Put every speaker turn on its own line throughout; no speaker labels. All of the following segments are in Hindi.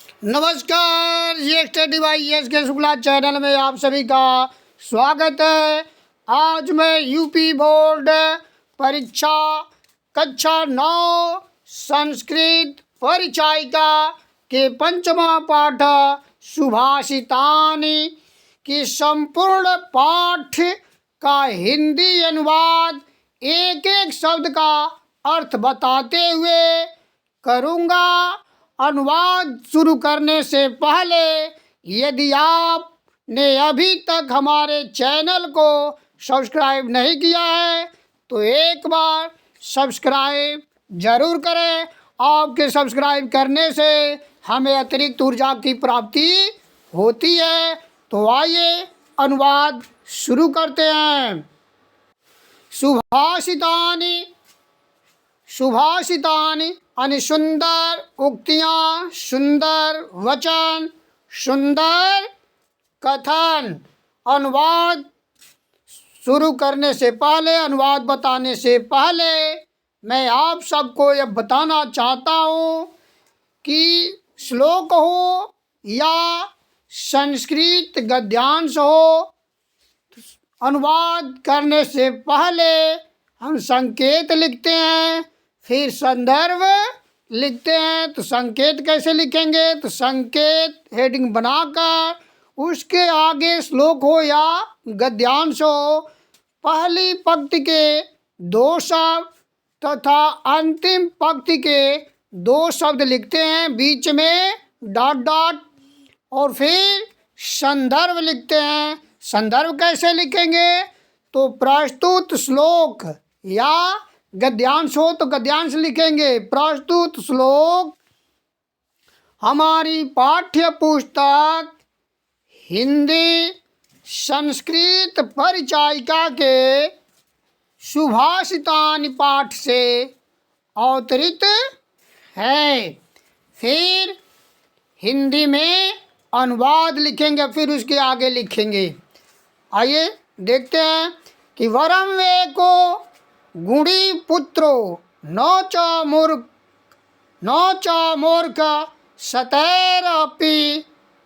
नमस्कार, ये स्टडी बाई एस के शुक्ला चैनल में आप सभी का स्वागत है। आज मैं यूपी बोर्ड परीक्षा कक्षा 9 संस्कृत परिचायिका के पंचमा पाठ सुभाषितानि की संपूर्ण पाठ का हिंदी अनुवाद एक एक शब्द का अर्थ बताते हुए करूँगा। अनुवाद शुरू करने से पहले यदि आपने अभी तक हमारे चैनल को सब्सक्राइब नहीं किया है तो एक बार सब्सक्राइब ज़रूर करें। आपके सब्सक्राइब करने से हमें अतिरिक्त ऊर्जा की प्राप्ति होती है। तो आइए अनुवाद शुरू करते हैं। सुभाषितानि सुभाषितानि यानी सुंदर उक्तियाँ, सुंदर वचन, सुंदर कथन। अनुवाद शुरू करने से पहले, अनुवाद बताने से पहले मैं आप सबको यह बताना चाहता हूँ कि श्लोक हो या संस्कृत गद्यांश हो, अनुवाद करने से पहले हम संकेत लिखते हैं, फिर संदर्भ लिखते हैं। तो संकेत कैसे लिखेंगे? तो संकेत हेडिंग बनाकर उसके आगे श्लोक हो या गद्यांश हो, पहली पंक्ति के 2 शब्द तथा अंतिम पंक्ति के 2 शब्द लिखते हैं, बीच में डॉट डॉट, और फिर संदर्भ लिखते हैं। संदर्भ कैसे लिखेंगे? तो प्रस्तुत श्लोक या गद्यांश हो तो गद्यांश लिखेंगे। प्रस्तुत श्लोक हमारी पाठ्य पुस्तक हिंदी संस्कृत परिचायिका के सुभाषितानि पाठ से अवतरित है। फिर हिंदी में अनुवाद लिखेंगे, फिर उसके आगे लिखेंगे। आइए देखते हैं कि वरम वेको गुणी पुत्रो न च मूर्ख सतैरपि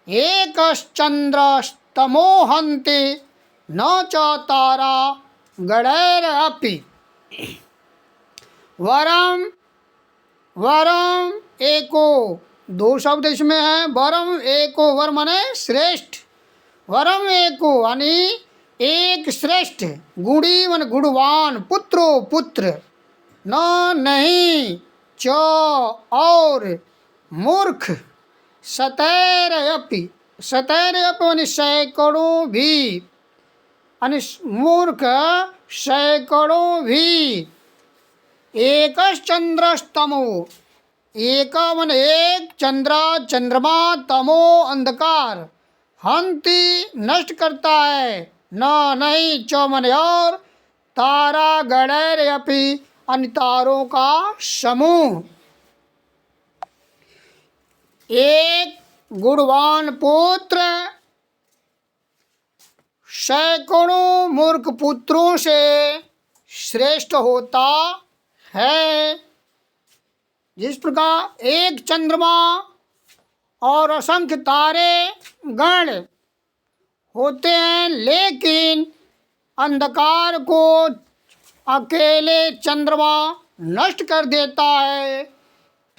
एकश्चन्द्रस्तमोहन्ति न च तारा गणैरपि। वरम एको 2 शब्द इसमें है। वरम एको, वर माने श्रेष्ठ, वरम एको यानी एक श्रेष्ठ, गुणी मन गुणवान, पुत्रो पुत्र, न नहीं, च और, मूर्ख, सतैरपि, सतैरपि यानी सैकड़ों भी, यानी मूर्ख सैकड़ों भी, एकश्चन्द्रस्तमो, एक मन एक, चंद्र चंद्रमा, तमो अंधकार, हंति नष्ट करता है, न नहीं, च मन और, तारा गणैरपि अन्य तारों का समूह। एक गुणवान पुत्र सैकड़ों मूर्ख पुत्रों से श्रेष्ठ होता है। जिस प्रकार एक चंद्रमा और असंख्य तारे गण होते हैं, लेकिन अंधकार को अकेले चंद्रमा नष्ट कर देता है,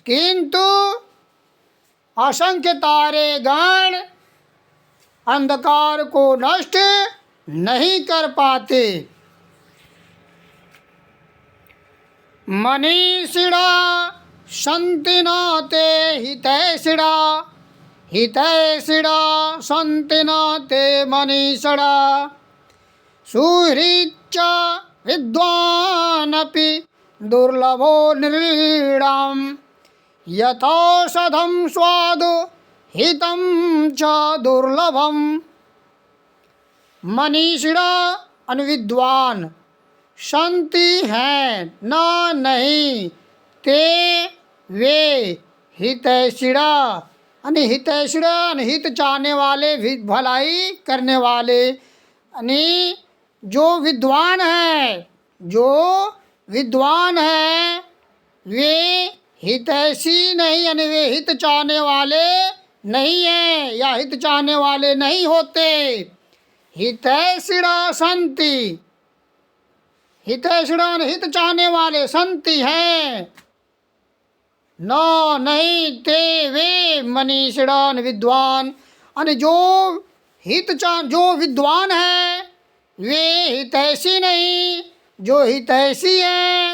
किंतु असंख्य तारे गण अंधकार को नष्ट नहीं कर पाते। मनीषिणा सन्ति न ते हितैषिणा, हितैषिणा सन्ति न ते मनीषिणा, सुहृच्च विद्वानपि दुर्लभो नृणाम्, यथौषधं स्वादु हितं च दुर्लभम्। मनीषिणा अनुविद्वान, सन्ति हैं न नहीं, ते वे, हितैषिणा यानी हितैषिणा हित चाहने वाले, भलाई करने वाले, यानी जो विद्वान है, जो विद्वान है वे हितैषी नहीं, यानी वे हित चाहने वाले नहीं है या हित चाहने वाले नहीं होते। हितैषिणः सन्ति, हितैषिणः हित चाहने वाले संति हैं। न नहीं ते वे मनीषिणान विद्वान, और जो विद्वान है वे हितैषी नहीं, जो हितैषी है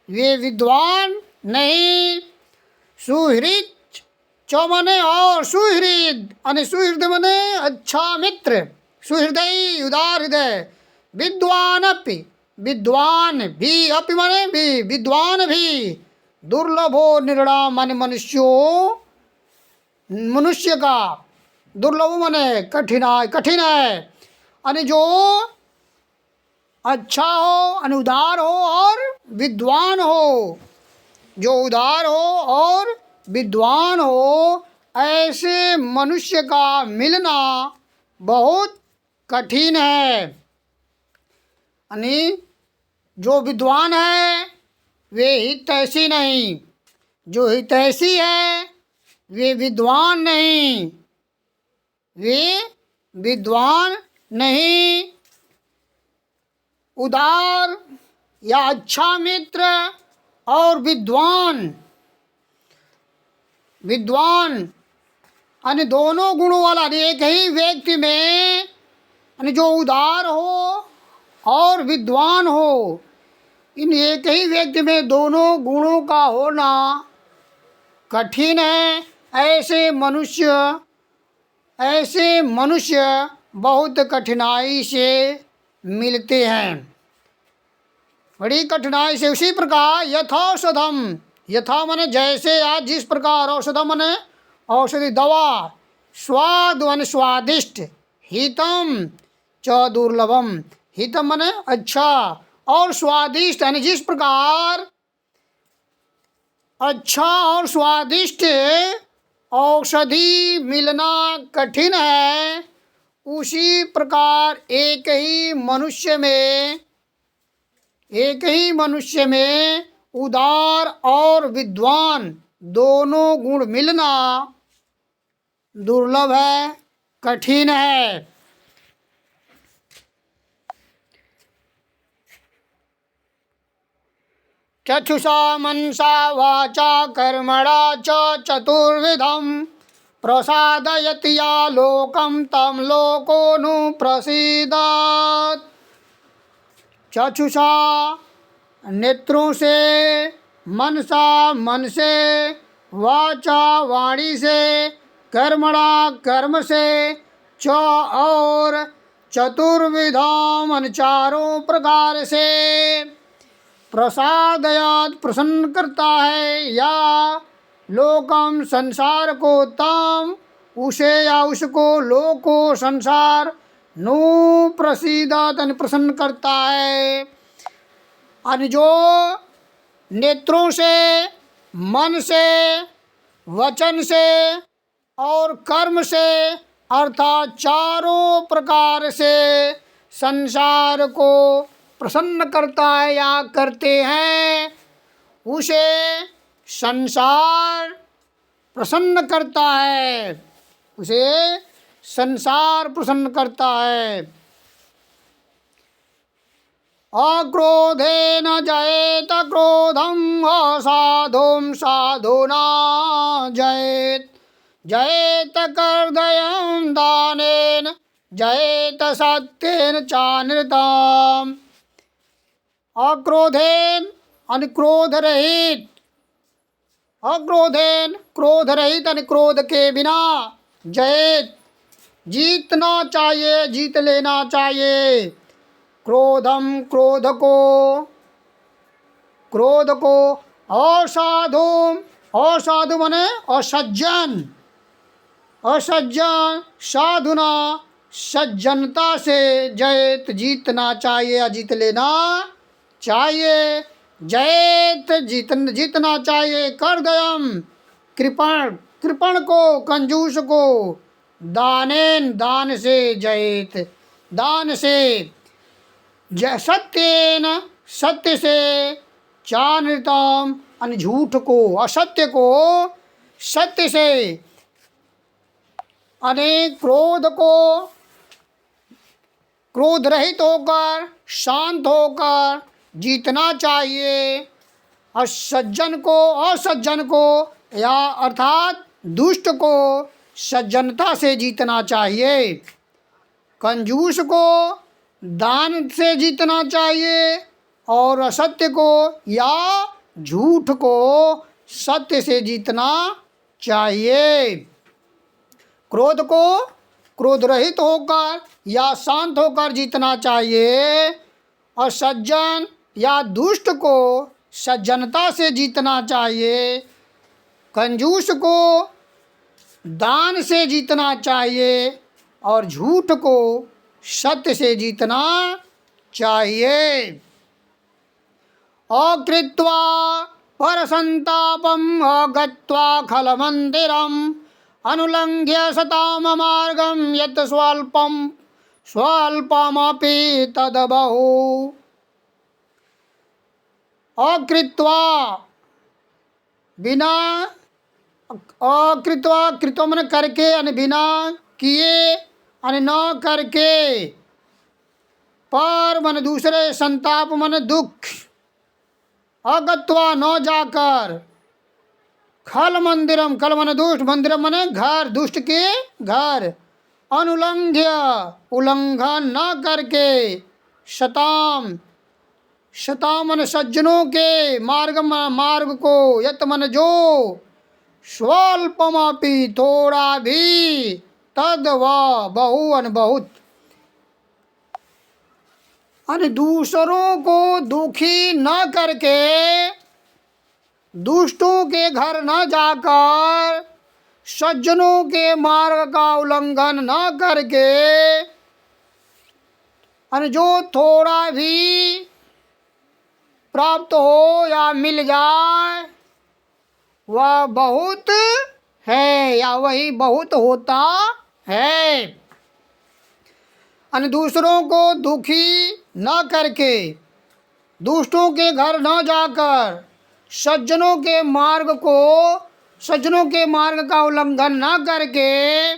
वे विद्वान नहीं। सुहृद चौ मने और सुहृद, और सुहृद मने अच्छा मित्र, सुहृदय उदार हृदय। विद्वान अपि, विद्वान भी, अपि मने भी, विद्वान भी। दुर्लभो निर्णा मन मनुष्यो, मनुष्य का दुर्लभ मने कठिनाई, कठिन है। और जो अच्छा हो, अनुदार हो और विद्वान हो, जो उदार हो और विद्वान हो, ऐसे मनुष्य का मिलना बहुत कठिन है। यानी जो विद्वान है वे हितैषी नहीं, जो हितैषी है वे विद्वान नहीं, वे विद्वान नहीं। उदार या अच्छा मित्र और विद्वान, विद्वान यानी दोनों गुणों वाला एक ही व्यक्ति में, यानी जो उदार हो और विद्वान हो, इन एक ही व्यक्ति में दोनों गुणों का होना कठिन है। ऐसे मनुष्य बहुत कठिनाई से मिलते हैं, बड़ी कठिनाई से। उसी प्रकार यथौषधम, यथा मने जैसे, आज जिस प्रकार, औषधम मने औषधि दवा, स्वाद मने स्वादिष्ट, हितम च दुर्लभम, हितम मने अच्छा और स्वादिष्ट, यानी जिस प्रकार अच्छा और स्वादिष्ट औषधि मिलना कठिन है, उसी प्रकार एक ही मनुष्य में उदार और विद्वान दोनों गुण मिलना दुर्लभ है, कठिन है। चक्षुषा मनसा वाचा कर्मणा च चतुर्विधं प्रसादयति या लोकं तं लोको नु प्रसीदत्। चक्षुषा नेत्रों से, मनसा मन से, वाचा वाणी से, कर्मणा कर्म से, च और चतुर्विधम चारों प्रकार से, प्रसादयात प्रसन्न करता है, या लोकम संसार को, तम उसे या उसको, लोको संसार, नु प्रसीदत प्रसन्न करता है। और जो नेत्रों से, मन से, वचन से और कर्म से, अर्थात चारों प्रकार से संसार को प्रसन्न करता है या करते हैं, उसे संसार प्रसन्न करता है, उसे संसार प्रसन्न करता है। अक्रोधेन जयेत क्रोधम, असाधुं साधुना जयेत, जयेत कर्दयं दानेन, जयेत सत्येन चानृतम्। अक्रोधेन अनुक्रोध रहित, अक्रोधेन क्रोध रहित, क्रोध के बिना, जयेत जीतना चाहिए, जीत लेना चाहिए। क्रोधम क्रोध को, असाधु, असाधु मने असज्जन, असज्जन, साधुना सज्जनता से, जयेत जीतना चाहिए या जीत लेना चाहिए। जयेत जीतना चाहिए। कर्दयम कृपण को, कंजूस को, दानेन दान से, जयेत दान से, सत्येन सत्य से, चानृतम झूठ को, असत्य को सत्य से, अनेक क्रोध रहित होकर शांत होकर जीतना चाहिए। और सज्जन को या अर्थात दुष्ट को सज्जनता से जीतना चाहिए। कंजूस को दान से जीतना चाहिए और असत्य को या झूठ को सत्य से जीतना चाहिए। क्रोध को क्रोध रहित होकर या शांत होकर जीतना चाहिए और सज्जन या दुष्ट को सज्जनता से जीतना चाहिए। कंजूस को दान से जीतना चाहिए और झूठ को सत्य से जीतना चाहिए। अकृत्वा परसंतापम अगत्वा खलमंदिरम अनुलंघ्य सताम मार्गम यत् स्वल्पमपि तद्बहु। अकृत्वा बिना, अकृत्वा कृत्वा मन करके यानी बिना किए यानी न करके, पर मन दूसरे, संताप मन दुख, अगत्वा न जाकर, खल मंदिरम, खल मन दुष्ट, मंदिरम मन घर, दुष्ट के घर, अनुलंघ्य उल्लंघन न करके, शताम, शताम मन सज्जनों के मार्ग को, यत मन जो, स्वल्पमपि थोड़ा भी, तद व बहु अन बहुत, अन दूसरों को दुखी न करके, दुष्टों के घर न जाकर, सज्जनों के मार्ग का उल्लंघन न करके, अन जो थोड़ा भी प्राप्त हो या मिल जाए वह बहुत है या वही बहुत होता है। अन दूसरों को दुखी न करके, दुष्टों के घर न जाकर, सज्जनों के मार्ग का उल्लंघन न करके,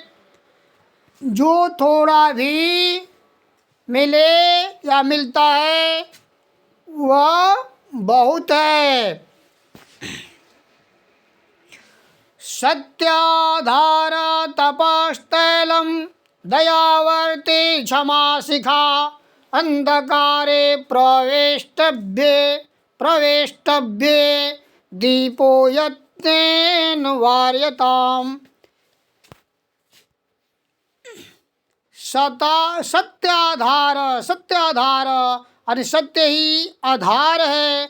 जो थोड़ा भी मिले या मिलता है वह बहुत है। सत्याधार तपस्तैलम दयावर्ती क्षमा शिखा अंधकारे प्रवेष्टव्ये दीपो यत्नेन वार्यताम्। सत्याधार अरे सत्य ही आधार है।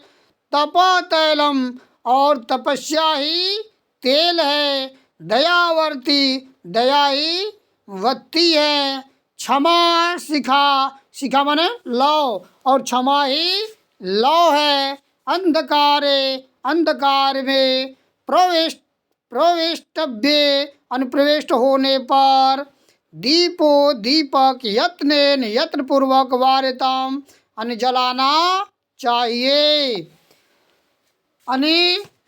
तप तैलम और तपस्या ही तेल है। दयावर्ती दया ही वत्ती है। क्षमा शिखा माने लौ और क्षमा ही लौ है। अंधकार में प्रविष्टव्य अनुप्रविष्ट होने पर दीपक यत्न पूर्वक वार्यताम जलाना चाहिए।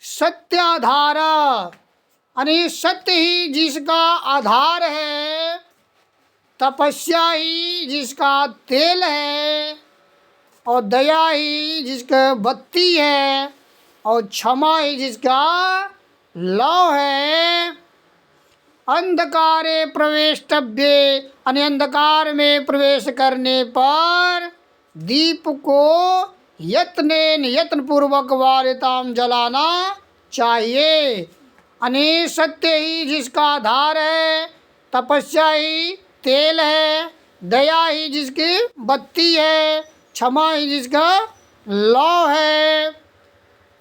सत्याधार सत्य ही जिसका आधार है, तपस्या ही जिसका तेल है और दया ही जिसका बत्ती है और क्षमा ही जिसका लौ है। अंधकारे प्रवेष्टव्ये अंधकार में प्रवेश करने पर दीप को यत्न पूर्वक वार्यताम जलाना चाहिए। सत्य ही जिसका आधार है, तपस्या ही तेल है, दया ही जिसकी बत्ती है, क्षमा ही जिसका लौ है।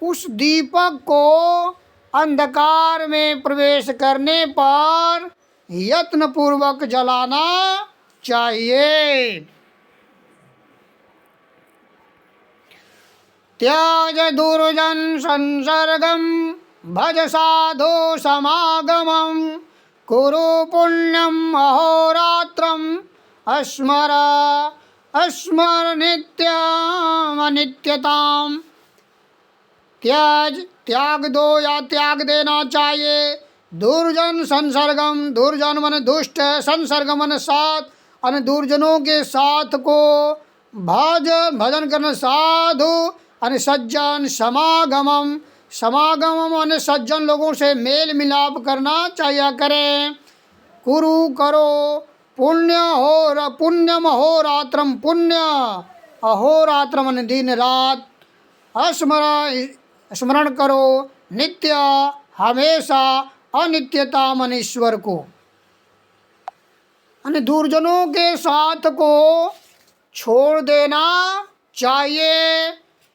उस दीपक को अंधकार में प्रवेश करने पर यत्न पूर्वक जलाना चाहिए। त्याज दुर्जन संसर्गम भज साधु समागमम कुरु पुण्यम अहोरात्रम अस्मर नित्यम अनित्यताम। त्याग दो या त्याग देना चाहिए दुर्जन संसर्गम, दुर्जन मन दुष्ट, संसर्ग मन साथ, अन दुर्जनों के साथ को भजन करना, साधु अन सज्जन, समागमम, समागमम अन सज्जन लोगों से मेल मिलाप करना चाहिए करें। कुरु करो पुण्यम अहोरात्रम, पुण्य अहोरात्रम दिन रात, स्मरण करो नित्य हमेशा अनित्यता मन ईश्वर को। दुर्जनों के साथ को छोड़ देना चाहिए,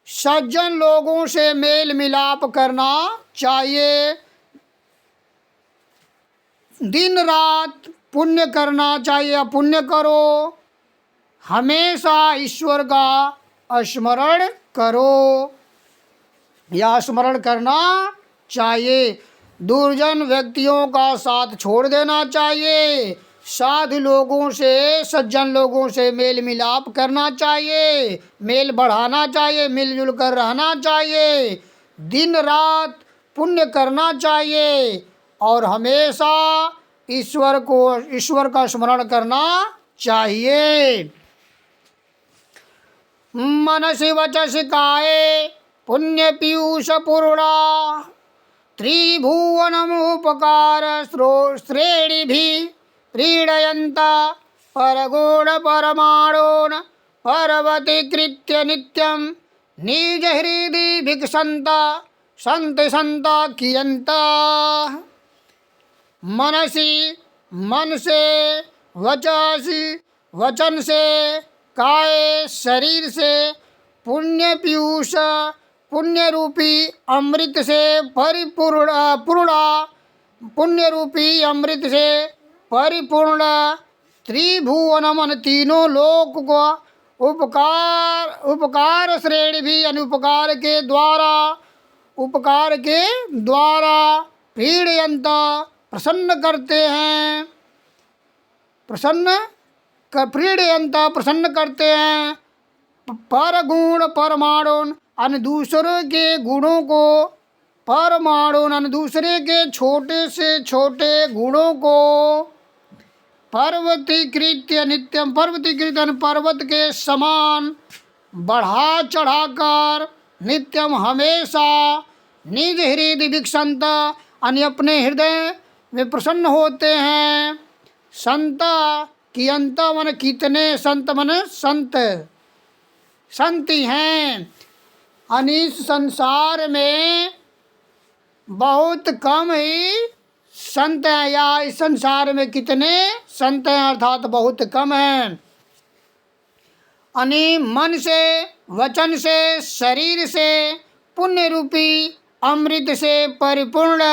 सज्जन लोगों से मेल मिलाप करना चाहिए, दिन रात पुण्य करना चाहिए, पुण्य करो, हमेशा ईश्वर का स्मरण करो या स्मरण करना चाहिए। दुर्जन व्यक्तियों का साथ छोड़ देना चाहिए, साधु लोगों से, सज्जन लोगों से मेल मिलाप करना चाहिए, मेल बढ़ाना चाहिए, मिलजुल कर रहना चाहिए, दिन रात पुण्य करना चाहिए और हमेशा ईश्वर का स्मरण करना चाहिए। मनसि वचसि काये पुण्य पीयूष पूर्णा, त्रिभुवनमुपकार श्रेणिभिः प्रीडयन्ता परगुण परमाणून् पर्वतीकृत्य नित्यं निज हृदि भिक्षन्ता संता कियन्ता। मनसि मन से, वचसि वचन से, काये शरीर से, पुण्य पीयूष पुण्य रूपी अमृत से पूर्ण पुण्य रूपी अमृत से परिपूर्ण, त्रिभुवन मन तीनों लोक को उपकार श्रेणी भी अनुपकार के द्वारा पीड़यंत प्रसन्न करते हैं, प्रसन्न करते हैं, पर गुण परमाणु अन दूसरे के गुणों को, परमाणु अन दूसरे के छोटे से छोटे गुणों को, पर्वतीकृत्य नित्यम, पर्वतीकृत पर्वत के समान बढ़ा चढ़ाकर नित्यम हमेशा, निज हृदय भिक्षंत अन्य अपने हृदय में प्रसन्न होते हैं, संत कियंत मन कितने, संत मन संत संति हैं, अनिस संसार में बहुत कम ही संत हैं, या इस संसार में कितने संत हैं अर्थात बहुत कम हैं। अनि मन से, वचन से, शरीर से, पुण्य रूपी अमृत से परिपूर्ण,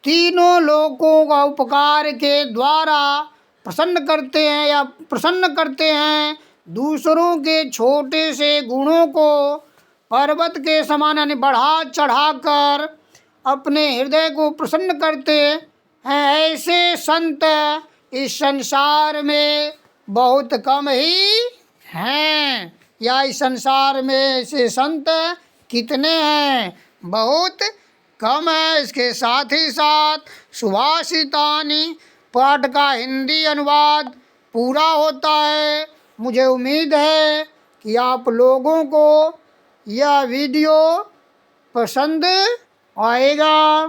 तीनों लोकों का उपकार के द्वारा प्रसन्न करते हैं दूसरों के छोटे से गुणों को पर्वत के समान यानी बढ़ा चढ़ाकर अपने हृदय को प्रसन्न करते हैं। ऐसे संत इस संसार में बहुत कम ही हैं, या इस संसार में ऐसे संत कितने हैं, बहुत कम है। इसके साथ ही साथ सुभाषितानि पाठ का हिंदी अनुवाद पूरा होता है। मुझे उम्मीद है कि आप लोगों को यह वीडियो पसंद आएगा।